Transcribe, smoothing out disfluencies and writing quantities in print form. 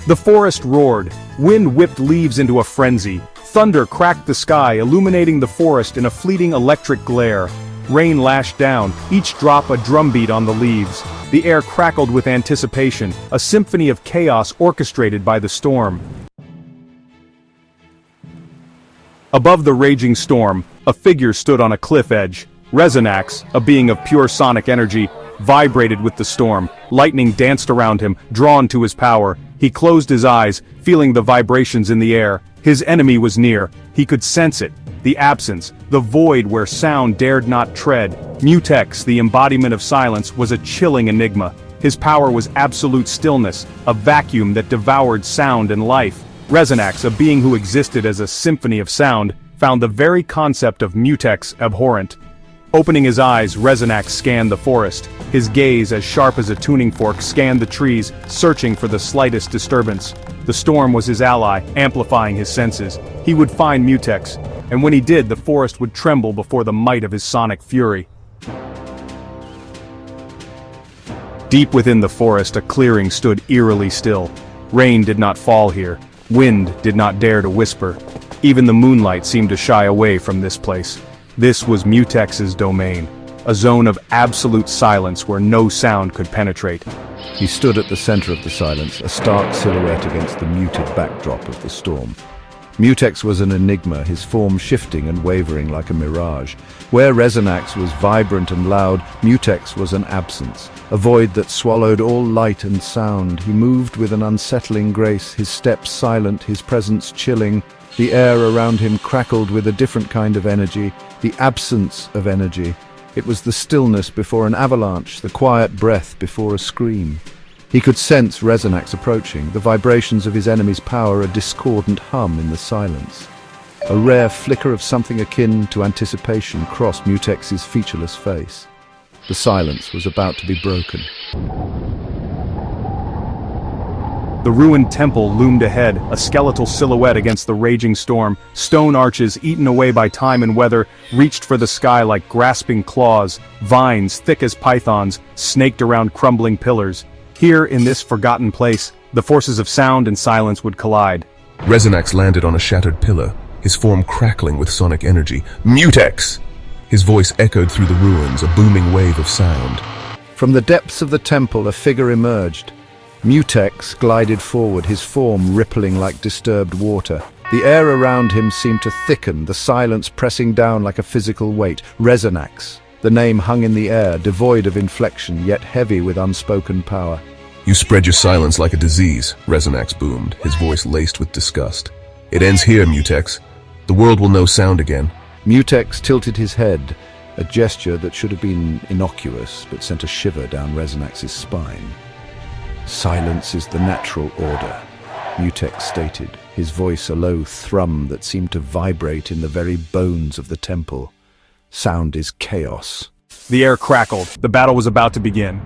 The forest roared. Wind whipped leaves into a frenzy. Thunder cracked the sky, illuminating the forest in a fleeting electric glare. Rain lashed down, each drop a drumbeat on the leaves. The air crackled with anticipation, a symphony of chaos orchestrated by the storm. Above the raging storm, a figure stood on a cliff edge. Resonax, a being of pure sonic energy, vibrated with the storm. Lightning danced around him, drawn to his power. He closed his eyes, feeling the vibrations in the air. His enemy was near. He could sense it. The absence, the void where sound dared not tread. Mutex, the embodiment of silence, was a chilling enigma. His power was absolute stillness, a vacuum that devoured sound and life. Resonax, a being who existed as a symphony of sound, found the very concept of Mutex abhorrent. Opening his eyes, Resonax scanned the forest. His gaze, as sharp as a tuning fork, scanned the trees, searching for the slightest disturbance. The storm was his ally, amplifying his senses. He would find Mutex, and when he did, the forest would tremble before the might of his sonic fury. Deep within the forest, a clearing stood eerily still. Rain did not fall here. Wind did not dare to whisper. Even the moonlight seemed to shy away from this place. This was Mutex's domain, a zone of absolute silence where no sound could penetrate. He stood at the center of the silence, a stark silhouette against the muted backdrop of the storm. Mutex was an enigma, his form shifting and wavering like a mirage. Where Resonax was vibrant and loud, Mutex was an absence, a void that swallowed all light and sound. He moved with an unsettling grace, his steps silent, his presence chilling. The air around him crackled with a different kind of energy, the absence of energy. It was the stillness before an avalanche, the quiet breath before a scream. He could sense Resonax approaching, the vibrations of his enemy's power a discordant hum in the silence. A rare flicker of something akin to anticipation crossed Mutex's featureless face. The silence was about to be broken. The ruined temple loomed ahead, a skeletal silhouette against the raging storm. Stone arches, eaten away by time and weather, reached for the sky like grasping claws. Vines, thick as pythons, snaked around crumbling pillars. Here, in this forgotten place, the forces of sound and silence would collide. Resonax landed on a shattered pillar, his form crackling with sonic energy. Mutex! His voice echoed through the ruins, a booming wave of sound. From the depths of the temple, a figure emerged. Mutex glided forward, his form rippling like disturbed water. The air around him seemed to thicken, the silence pressing down like a physical weight. Resonax. The name hung in the air, devoid of inflection, yet heavy with unspoken power. You spread your silence like a disease, Resonax boomed, his voice laced with disgust. It ends here, Mutex. The world will know sound again. Mutex tilted his head, a gesture that should have been innocuous, but sent a shiver down Resonax's spine. Silence is the natural order, Mutex stated, his voice a low thrum that seemed to vibrate in the very bones of the temple. Sound is chaos. The air crackled. The battle was about to begin.